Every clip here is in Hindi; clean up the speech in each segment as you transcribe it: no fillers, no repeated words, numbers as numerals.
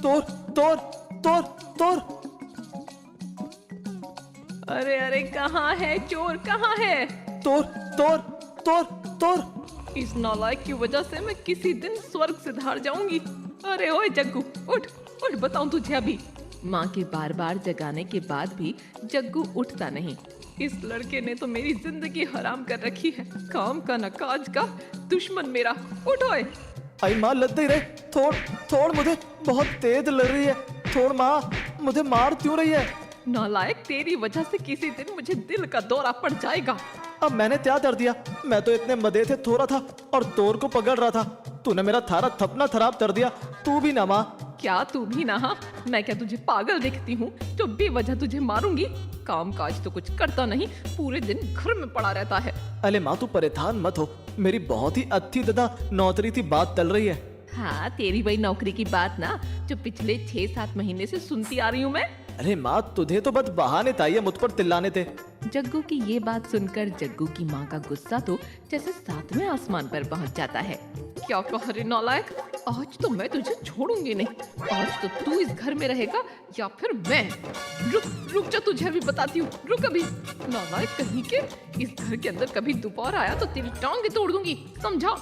तोड़ तोड़ तोड़ तोड़। अरे अरे कहाँ है चोर, कहाँ है? तोड़ तोड़ तोड़ तोड़। इस नालायक की वजह से मैं किसी दिन स्वर्ग से धार जाऊंगी। अरे ओए जग्गू, उठ उठ, बताऊं तुझे अभी। माँ के बार बार जगाने के बाद भी जग्गू उठता नहीं। इस लड़के ने तो मेरी जिंदगी हराम कर रखी है। काम का न काज का, दुश्मन मेरा। उठ ओए। आई माँ लग नहीं रहे। थोड़ थोड़, मुझे बहुत तेज लग रही है। थोड़ माँ, मुझे मार क्यों रही है? नालायक, तेरी वजह से किसी दिन मुझे दिल का दौरा पड़ जाएगा। अब मैंने क्या कर दिया? मैं तो इतने मदे थे थोड़ा था और तोड़ को पकड़ रहा था। तूने मेरा थारा थपना खराब कर दिया। तू भी ना माँ। क्या तू भी ना? हाँ, मैं क्या तुझे पागल दिखती हूँ जो बेवजह तुझे मारूंगी? काम काज तो कुछ करता नहीं, पूरे दिन घर में पड़ा रहता है। अरे माँ तू परेशान मत हो, मेरी बहुत ही अच्छी दादा नौकरी थी बात चल रही है। हाँ, तेरी वही नौकरी की बात ना, जो पिछले 6-7 महीने से सुनती आ रही हूँ मैं। अरे माँ तुझे तो बस बहाने चाहिए मुझ पर चिल्लाने थे। जग्गू की ये बात सुनकर जग्गू की माँ का गुस्सा तो जैसे 7वें आसमान पर पहुँच जाता है। क्या कह रहे नालायक, आज तो मैं तुझे छोड़ूंगी नहीं। आज तो तू इस घर में रहेगा या फिर मैं। रुक रुक जा, तुझे अभी बताती हूँ, रुक अभी। नालायक कहीं के, इस घर के अंदर कभी दोपहर आया तो तेरी टांगे तोड़ दूंगी, समझा?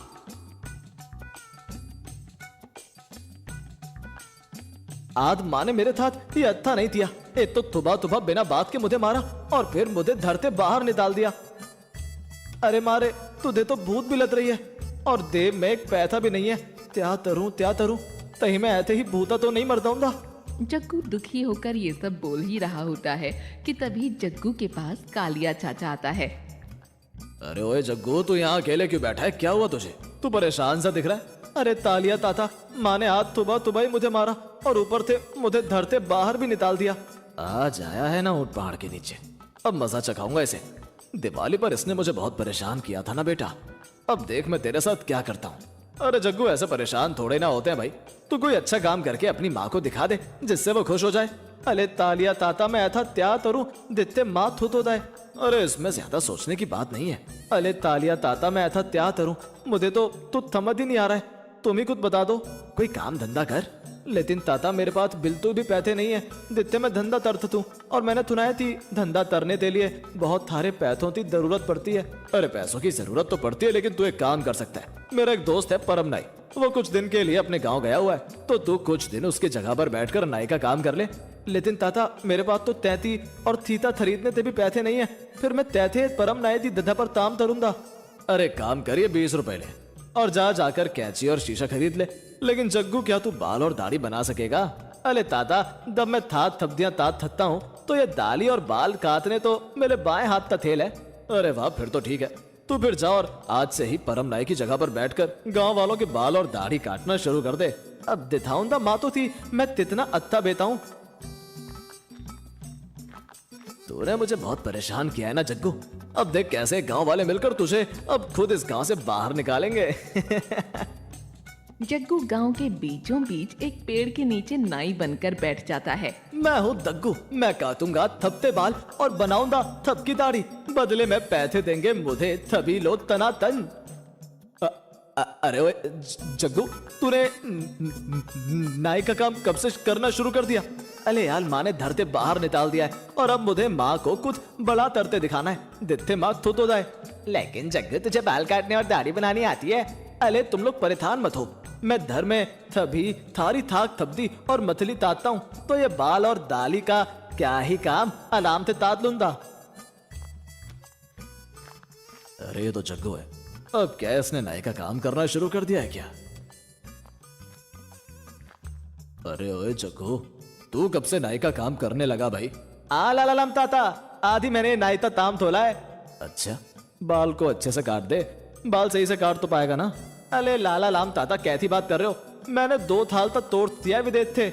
आज माँ ने मेरे साथ ये अच्छा नहीं किया। एक तो सुबह सुबह बिना बात के मुझे मारा और फिर मुझे धरते बाहर निकाल दिया। अरे मारे, तुझे तो भूत भी लग रही है और देव में एक पैसा भी नहीं है। क्या करूं क्या करूं, कहीं मैं ऐसे ही भूता तो नहीं मर जाऊंगा। जग्गू दुखी होकर ये सब बोल ही रहा होता है कि तभी जग्गू के पास कालिया चाचा आता है। अरे ओए जग्गू, तू यहाँ अकेले क्यों बैठा है? क्या हुआ तुझे? तू परेशान सा दिख रहा है। अरे तालिया ताता, माँ ने आज सुबह सुबह ही मुझे मारा और ऊपर से मुझे धरते बाहर भी निकाल दिया। आज आया है ना ऊंट पहाड़ के नीचे, अब मजा चखाऊंगा इसे। दिवाली पर इसने मुझे बहुत परेशान किया था ना बेटा, अब देख मैं तेरे साथ क्या करता हूँ। अरे जग्गू, ऐसे परेशान थोड़े ना होते हैं भाई। तू कोई अच्छा काम करके अपनी माँ को दिखा दे जिससे वो खुश हो जाए। अरे तालिया ताता, मैं ऐसा क्या करूं जिससे माँ खुश हो जाए? अरे इसमें ज्यादा सोचने की बात नहीं है। अरे तालिया ताता, मैं ऐसा क्या करूं? मुझे तो समझ ही नहीं आ रहा है। तुम ही कुछ बता दो, कोई काम धंधा कर। लेकिन ताता, मेरे पास बिल्कुल भी पैसे नहीं है जितने मैं धंधा कर दूं। और मैंने सुनाया थी धंधा करने के लिए बहुत सारे पैसों की जरूरत पड़ती है। अरे पैसों की जरूरत तो पड़ती है, लेकिन तू एक काम कर सकता है। मेरा एक दोस्त है परम नाई, वो कुछ दिन के लिए अपने गाँव गया हुआ है, तो तू कुछ दिन उसकी जगह पर बैठकर नाई का काम कर ले। लेकिन ताता, मेरे पास तो तैती और थीता खरीदने से भी पैसे नहीं है, फिर मैं तैथे परम नाई की दधा पर ताम तरूंगा। अरे काम करिए, 20 रुपए ले और जाकर कैंची और शीशा खरीद ले। लेकिन जग्गू, क्या तू बाल और दाढ़ी बना सकेगा? अरे ताता, जब मैं थात थपदियां तात थकता हूँ तो ये दाढ़ी और बाल काटने तो मेरे बाएं हाथ का खेल है। अरे वाह, फिर तो ठीक है। तू फिर जा और आज से ही परम नाई की जगह पर बैठकर गांव वालों के बाल और दाढ़ी काटना शुरू कर दे। अब दिखाऊंगा माँ तो थी मैं कितना अच्छा बेटा हूँ। तूने मुझे बहुत परेशान किया है ना जग्गू, अब देख कैसे गांव वाले मिलकर तुझे अब खुद इस गांव से बाहर निकालेंगे। जग्गू गांव के बीचों बीच एक पेड़ के नीचे नाई बनकर बैठ जाता है। मैं हूँ दग्गू, मैं काटूंगा थपते बाल और बनाऊंगा थपकी दाढ़ी। बदले में पैसे देंगे मुझे सभी लोग तनातन। अरे ओए जग्गू, तूने नाई का काम कब से करना शुरू कर दिया? अरे यार, माँ ने धरते बाहर निकाल दिया है और अब मुझे माँ को कुछ बड़ा तरते दिखाना है जितने माँ खुद हो जाए। लेकिन जग्गू, तुझे बाल काटने और दाढ़ी बनानी आती है? अरे तुम लोग परेशान मत हो, मैं घर में थभी थारी थाक थपदी और मथली तातता हूँ, तो ये बाल और दाढ़ी का क्या ही काम आराम से तात लूंगा। अरे ये तो जग्गू है, अब क्या इसने नाई का काम करना शुरू कर दिया है क्या? अरे ओए जग्गू, तू कब से नाई का काम करने लगा भाई? लाम ताता, आधी मैंने नाई का काम तोला है। अच्छा, बाल को अच्छे से काट दे। बाल सही से काट तो पाएगा ना? अरे लाला लाम ताता, कैसी बात कर रहे हो? मैंने 2 थाल तक तोड़ दिया विदेश थे।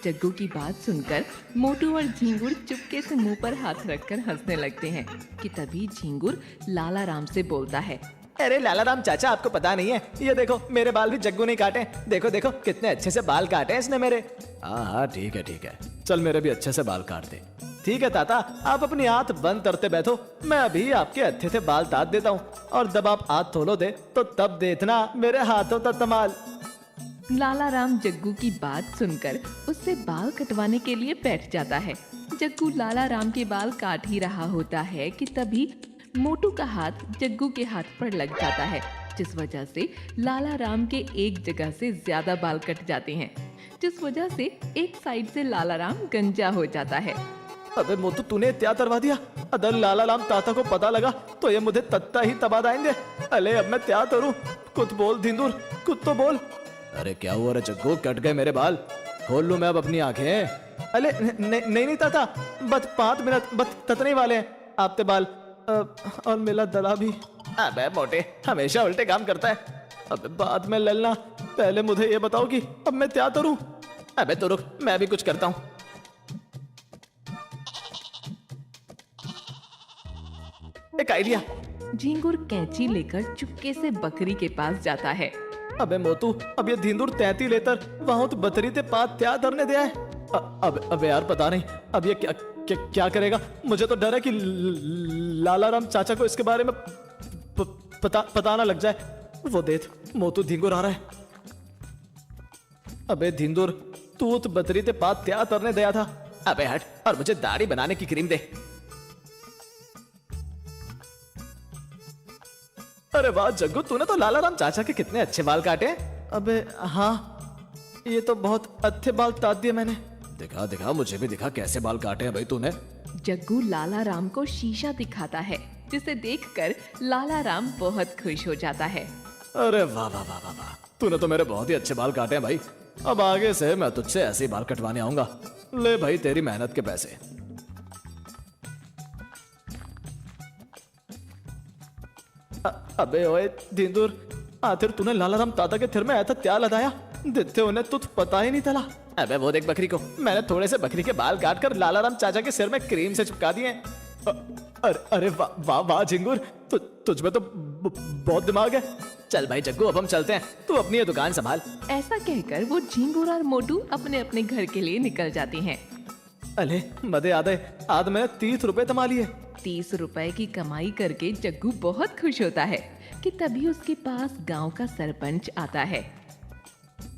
जग्गू की बात सुनकर मोटू और झिंगुर चुपके से मुंह पर हाथ रखकर हंसने लगते हैं कि तभी झिंगुर लाला राम से बोलता है। अरे लाला राम चाचा, आपको पता नहीं है, ये देखो मेरे बाल भी जग्गू नहीं काटे। देखो देखो कितने अच्छे से बाल काटे हैं इसने मेरे। हाँ ठीक है, चल मेरे भी अच्छे से बाल काट दे। ठीक है ताता, आप अपनी हाथ बंद करते बैठो, मैं अभी आपके अच्छे से बाल काट देता हूँ और जब आप हाथ धो दे तो तब देखना मेरे हाथों का कमाल। लाला राम जग्गू की बात सुनकर उससे बाल कटवाने के लिए बैठ जाता है। जग्गू लाला राम के बाल काट ही रहा होता है कि तभी मोटू का हाथ जग्गू के हाथ पर लग जाता है, जिस वजह से लाला राम के एक जगह से ज्यादा बाल कट जाते हैं, जिस वजह से एक साइड से लाला राम गंजा हो जाता है। अबे मोटू तूने क्या करवा दिया? अगर लाला राम ताता को पता लगा तो ये मुझे तत्ता ही तबाह देंगे। अरे अब मैं क्या करूं? कुछ बोल धिंदुर, कुछ तो बोल। अरे क्या हुआ रे जग्गू, कट गए मेरे बाल? खोल लूं मैं अब अपनी आंखें? अरे नहीं ताता, बस 5 मिनट बस ततने वाले हैं आपके बाल, और मेरा दला भी। अबे मोटे हमेशा उल्टे काम करता है। अबे बाद में ललना, पहले मुझे ये बताओ कि अब मैं क्या करूं? अबे तो रुक, मैं भी कुछ करता हूं। एक आइडिया। झिंगुर कैंची लेकर चुपके से बकरी के पास जाता है। अबे मोतू, अब ये धिंदुर 33 लेकर वहां तो बतरी ते पात क्या धरने दिया है? अब यार पता नहीं अब ये क्या करेगा। मुझे तो डर है कि लाला राम चाचा को इसके बारे में पता ना लग जाए। वो देख मोतू धिंगुर आ रहा है। अबे धिंदुर, तू तो बतरी ते पात क्या धरने दिया था? अबे हट और मुझे दाढ़ी बनाने की क्रीम दे। अरे वाह जग्गू, तूने तो लाला राम चाचा के कितने अच्छे बाल काटे। अबे हाँ, ये तो बहुत अच्छे बाल काट दिए मैंने। दिखा दिखा, मुझे भी दिखा कैसे बाल काटे हैं भाई तूने। जग्गू लाला राम को शीशा दिखाता है, जिसे देखकर लाला राम बहुत खुश हो जाता है। अरे वाह वाह वाह वाह वाह, तूने तो मेरे बहुत ही अच्छे बाल काटे हैं भाई। अब आगे से मैं तुझसे ऐसे ही बाल कटवाने आऊंगा। ले भाई तेरी मेहनत के पैसे। अबे ओए धिंदुर, आखिर तूने लाला राम ताता के थिर में ऐसा क्या लगाया जिससे उन्हें तुझ पता ही नहीं चला? अबे वो देख बकरी को, मैंने थोड़े से बकरी के बाल काट कर लाला राम चाचा के सिर में क्रीम से चिपका दिए। अरे वाह वाह वाह झिंगुर, तुझ में तो बहुत दिमाग है। चल भाई जग्गू, अब हम चलते हैं, तू अपनी ये दुकान संभाल। ऐसा कहकर वो झिंगुर और मोटू अपने अपने घर के लिए निकल जाते हैं। अरे मजे आदे, आज मैंने 30 रुपए कमा लिए। 30 रुपए की कमाई करके जग्गू बहुत खुश होता है कि तभी उसके पास गांव का सरपंच आता है।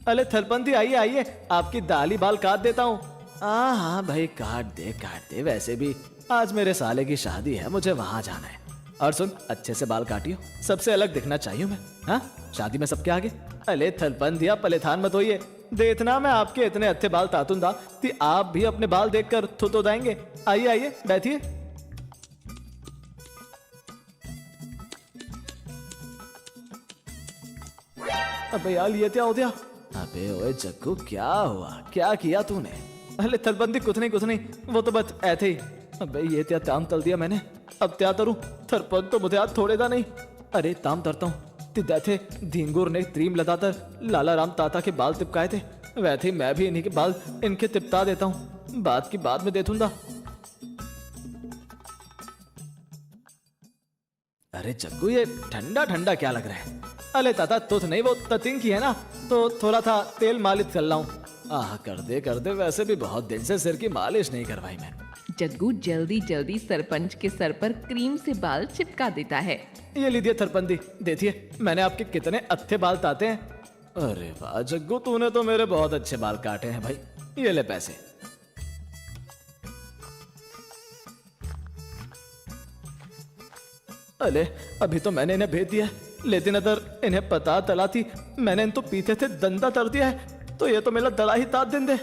अरे थरपंथी आइए आइए, आपकी दाली बाल काट देता हूँ। हाँ भाई काट दे, वैसे भी आज मेरे साले की शादी है, मुझे वहां जाना है। और सुन, अच्छे से बाल काटियो, सबसे अलग दिखना चाहिए मैं। हाँ शादी में सबके आगे। अरे थरपंथिया पलेथान मत होइए, देखना मैं आपके इतने अच्छे बाल तातूंगा कि आप भी अपने बाल देखकर थुत हो जाएंगे। आइए आइए बैठिए। अबे यार ये क्या हो गया? अबे ओए जग्गू, क्या हुआ, क्या किया तूने? अरे थरबंदी कुछ नहीं, वो तो बस ऐसे ही। अबे ये क्या ताम तल दिया मैंने, अब क्या करूं? थरपंद तो मुझे आज थोड़ेगा नहीं। अरे ताम तरता हूँ। थे धींगुर ने क्रीम लगाकर लाला राम ताता के बाल तिपकाए थे, वैसे ही मैं भी इन्हीं के बाल इनके तिपता देता हूँ। बात की बाद में देखूंगा। अरे जग्गू, ये ठंडा ठंडा क्या लग रहा है? अरे ताता तुझ नहीं, वो ततिंग की है ना, तो थोड़ा था तेल मालिश कर रहा हूँ। आह कर दे, वैसे भी बहुत दिन से सिर की मालिश नहीं करवाई मैंने। जग्गू जल्दी जल्दी सरपंच के सर पर क्रीम से बाल चिपका देता है। ये लीजिए थरपंदी, देखिए मैंने आपके कितने अच्छे बाल ताते हैं। अरे वाह जग्गू, तूने तो मेरे बहुत अच्छे बाल काटे हैं भाई, ये ले पैसे। अरे अभी तो मैंने इन्हें भेज दिया है, लेकिन अगर इन्हें पता चला थी मैंने इन तो पीछे से दंदा कर दिया है तो ये तो मेरा दला ही ताप देंगे।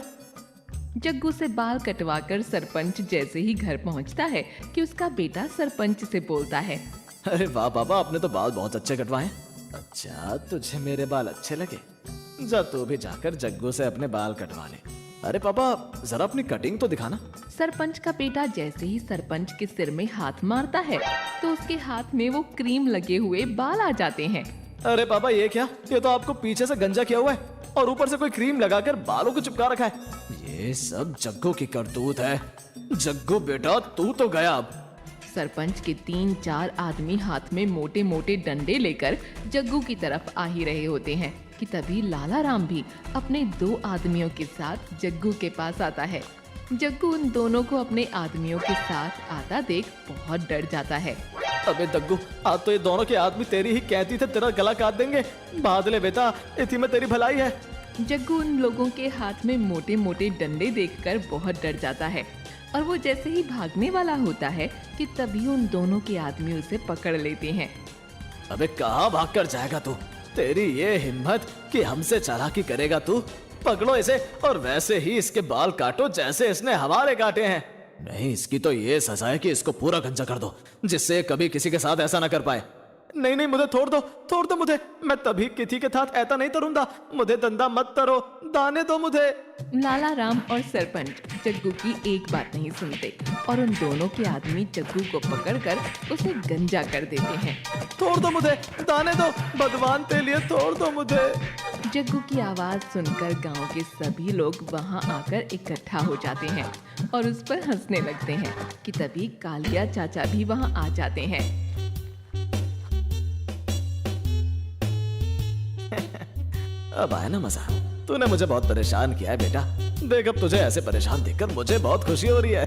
जग्गू से बाल कटवाकर सरपंच जैसे ही घर पहुंचता है कि उसका बेटा सरपंच से बोलता है, अरे वाह बाबा, आपने तो बाल बहुत अच्छे कटवाए। अच्छा तुझे मेरे बाल अच्छे लगे, जा तू भी जाकर जग्गू से अपने बाल कटवा ले। अरे पापा जरा अपनी कटिंग तो दिखाना। सरपंच का बेटा जैसे ही सरपंच के सिर में हाथ मारता है तो उसके हाथ में वो क्रीम लगे हुए बाल आ जाते हैं। अरे पापा ये क्या, ये तो आपको पीछे से गंजा किया हुआ है और ऊपर से कोई क्रीम लगाकर बालों को चिपका रखा है। ये सब जग्गू की करतूत है। जग्गू बेटा तू तो गया अब। सरपंच के 3-4 आदमी हाथ में मोटे मोटे डंडे लेकर जग्गू की तरफ आ ही रहे होते हैं कि तभी लाला राम भी अपने 2 आदमियों के साथ जग्गू के पास आता है। जग्गू उन दोनों को अपने आदमियों के साथ आता देख बहुत डर जाता है। अबे जग्गू, आज तो ये दोनों के आदमी तेरी ही कहती थे तेरा गला काट देंगे। बादले बेटा, इसी में तेरी भलाई है। जग्गू उन लोगों के हाथ में मोटे मोटे डंडे देखकर बहुत डर जाता है और वो जैसे ही भागने वाला होता है कि तभी उन दोनों के आदमी उसे पकड़ लेते हैं। अबे कहाँ भाग कर जाएगा तू? तेरी ये हिम्मत कि हमसे चालाकी करेगा तू? पकड़ो इसे और वैसे ही इसके बाल काटो जैसे इसने हमारे काटे हैं। नहीं, इसकी तो ये सजा है कि इसको पूरा गंजा कर दो, जिससे कभी किसी के साथ ऐसा ना कर पाए। नहीं नहीं, मुझे छोड़ दो मुझे। मैं तभी किसी के साथ ऐसा नहीं करूंगा। मुझे धंधा मत करो, दाने दो मुझे। लाला राम और सरपंच जग्गू की एक बात नहीं सुनते और उन दोनों के आदमी जग्गू को पकड़कर उसे गंजा कर देते हैं। छोड़ दो मुझे, दाने दो, भगवान के लिए छोड़ दो मुझे। जग्गू की आवाज सुनकर गांव के सभी लोग वहां आकर इकट्ठा हो जाते हैं और उस पर हंसने लगते हैं कि तभी कालिया चाचा भी वहां आ जाते हैं। अब आया ना मजा? तूने मुझे बहुत परेशान किया है बेटा। देख, अब तुझे ऐसे परेशान देखकर मुझे बहुत खुशी हो रही है।